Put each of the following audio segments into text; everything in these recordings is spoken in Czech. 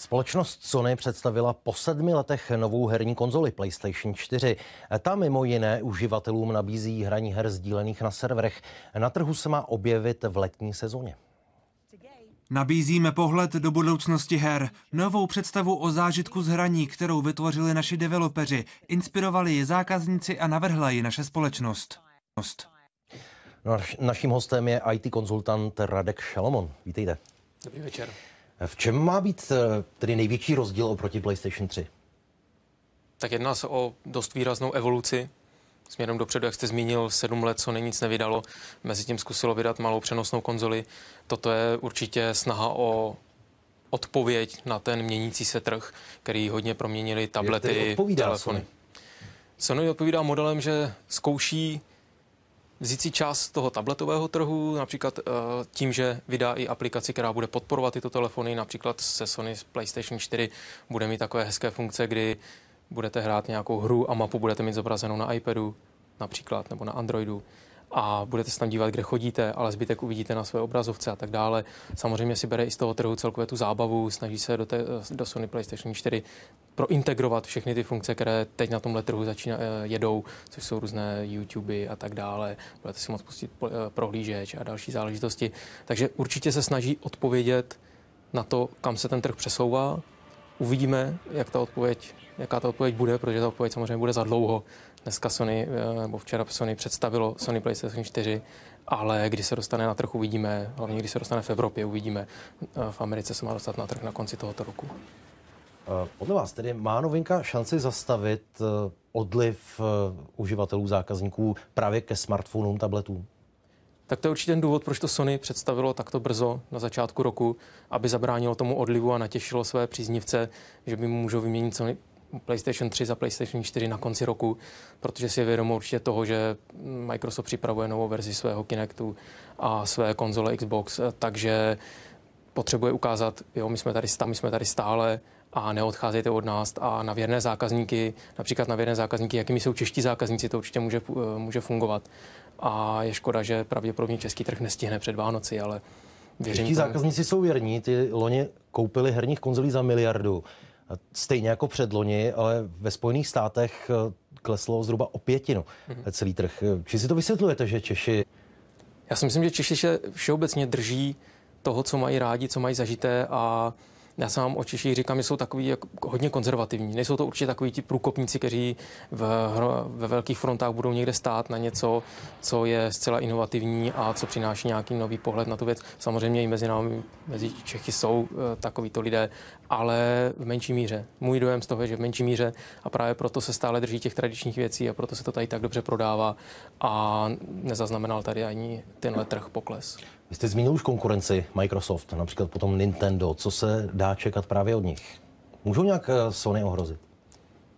Společnost Sony představila po 7 letech novou herní konzoli PlayStation 4. Ta mimo jiné uživatelům nabízí hraní her sdílených na serverech. Na trhu se má objevit v letní sezóně. Nabízíme pohled do budoucnosti her, novou představu o zážitku z hraní, kterou vytvořili naši developeři, inspirovali ji zákazníci a navrhla ji naše společnost. Naším hostem je IT konzultant Radek Šalomon. Vítejte. Dobrý večer. V čem má být tedy největší rozdíl oproti PlayStation 3? Tak jedná se o dost výraznou evoluci. Směrem dopředu, jak jste zmínil, 7 let, co nic nevydalo. Mezitím zkusilo vydat malou přenosnou konzoli. Toto je určitě snaha o odpověď na ten měnící se trh, který hodně proměnili tablety, telefony. Sony odpovídá modelem, že zkouší vzít si část toho tabletového trhu, například tím, že vydá i aplikaci, která bude podporovat tyto telefony, například se Sony PlayStation 4 bude mít takové hezké funkce, kdy budete hrát nějakou hru a mapu budete mít zobrazenou na iPadu například, nebo na Androidu a budete se tam dívat, kde chodíte, ale zbytek uvidíte na své obrazovce a tak dále. Samozřejmě si bere i z toho trhu celkově tu zábavu, snaží se do Sony PlayStation 4 prointegrovat všechny ty funkce, které teď na tomhle trhu jedou, což jsou různé YouTubey a tak dále. Budete si moct pustit prohlížeč a další záležitosti. Takže určitě se snaží odpovědět na to, kam se ten trh přesouvá. Uvidíme, jaká ta odpověď bude, protože ta odpověď samozřejmě bude za dlouho. Dneska Sony, nebo včera Sony představilo Sony PlayStation 4, ale když se dostane na trh, uvidíme, hlavně když se dostane v Evropě, uvidíme. V Americe se má dostat na trh na konci tohoto roku. Podle vás tedy má novinka šanci zastavit odliv uživatelů, zákazníků právě ke smartphonům, tabletům? Tak to je určitě ten důvod, proč to Sony představilo takto brzo na začátku roku, aby zabránilo tomu odlivu a natěšilo své příznivce, že by mu můžou vyměnit Sony PlayStation 3 za PlayStation 4 na konci roku, protože si je vědomo určitě toho, že Microsoft připravuje novou verzi svého Kinectu a své konzole Xbox, takže potřebuje ukázat, jo, my jsme tady stále a neodcházejte od nás a na věrné zákazníky, například na věrné zákazníky, jakými jsou čeští zákazníci, to určitě může fungovat. A je škoda, že pravděpodobně český trh nestihne před Vánoci, ale věřím čeští zákazníci jsou věrní, ty loni koupili herních konzolí za 1 miliardu. Stejně jako předloni, ale ve Spojených státech kleslo zhruba o 1/5 celý trh. Či si to vysvětlujete, že Češi... Já si myslím, že Češi se všeobecně drží toho, co mají rádi, co mají zažité a já sám o Češích říkám, že jsou takový jako hodně konzervativní. Nejsou to určitě takoví ti průkopníci, kteří ve velkých frontách budou někde stát na něco, co je zcela inovativní a co přináší nějaký nový pohled na tu věc. Samozřejmě i mezi námi, mezi Čechy jsou takovýto lidé, ale v menší míře. Můj dojem z toho je, že v menší míře a právě proto se stále drží těch tradičních věcí a proto se to tady tak dobře prodává a nezaznamenal tady ani tenhle trh pokles. Vy jste zmínil už konkurenci Microsoft, například potom Nintendo. Co se dá čekat právě od nich? Můžou nějak Sony ohrozit?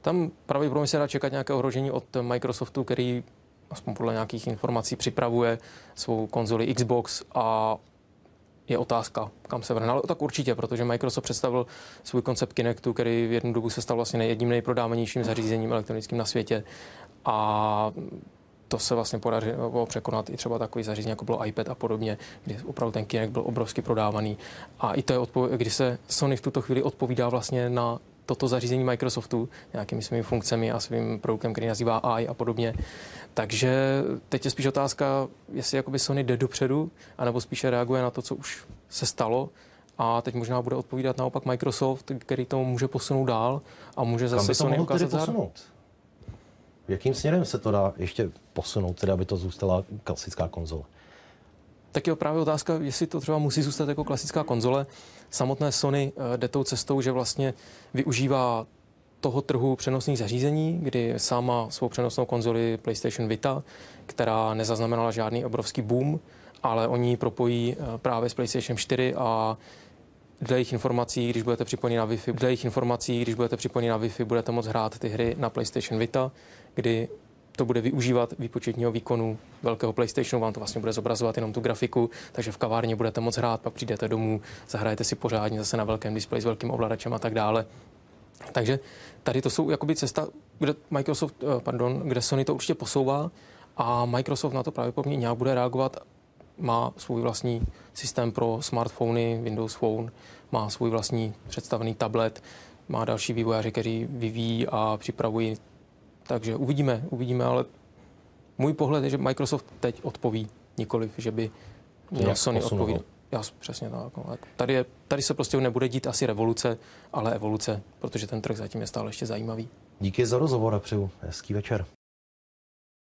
Tam pravděpodobně se dá čekat nějaké ohrožení od Microsoftu, který aspoň podle nějakých informací připravuje svou konzoli Xbox a je otázka, kam se vrhne. Ale tak určitě, protože Microsoft představil svůj koncept Kinectu, který v jednu dobu se stal vlastně jedním nejprodávanějším zařízením elektronickým na světě. A to se vlastně podařilo překonat i třeba takový zařízení, jako bylo iPad a podobně, kdy opravdu ten Kinect byl obrovsky prodávaný. A i to je kdy se Sony v tuto chvíli odpovídá vlastně na toto zařízení Microsoftu nějakými svými funkcemi a svým produktem, který nazývá AI a podobně. Takže teď je spíš otázka, jestli jakoby Sony jde dopředu, anebo spíše reaguje na to, co už se stalo. A teď možná bude odpovídat naopak Microsoft, který to může posunout dál a může zase Sony ukázat zároveň. Jakým směrem se to dá ještě posunout, teda aby to zůstala klasická konzole? Tak je právě otázka, jestli to třeba musí zůstat jako klasická konzole. Samotné Sony jde tou cestou, že vlastně využívá toho trhu přenosných zařízení, kdy sám má svou přenosnou konzoli PlayStation Vita, která nezaznamenala žádný obrovský boom, ale oni ji propojí právě s PlayStation 4 a dle jejich informací, když budete připojeni na Wi-Fi, budete moct hrát ty hry na PlayStation Vita, kdy to bude využívat výpočetního výkonu velkého PlayStationu, vám to vlastně bude zobrazovat jenom tu grafiku, takže v kavárně budete moct hrát, pak přijdete domů, zahrajete si pořádně zase na velkém displeji s velkým ovladačem a tak dále. Takže tady to jsou jakoby cesta, kde Sony to určitě posouvá a Microsoft na to pravděpodobně nějak bude reagovat má svůj vlastní systém pro smartfony, Windows Phone, má svůj vlastní představený tablet, má další vývojáři, kteří vyvíjí a připravují. Takže uvidíme, ale můj pohled je, že Microsoft teď odpoví, nikoliv, že by měl Sony odpovídat. Já přesně tak. No. Tady se prostě nebude dít asi revoluce, ale evoluce, protože ten trh zatím je stále ještě zajímavý. Díky za rozhovor a přeju hezký večer.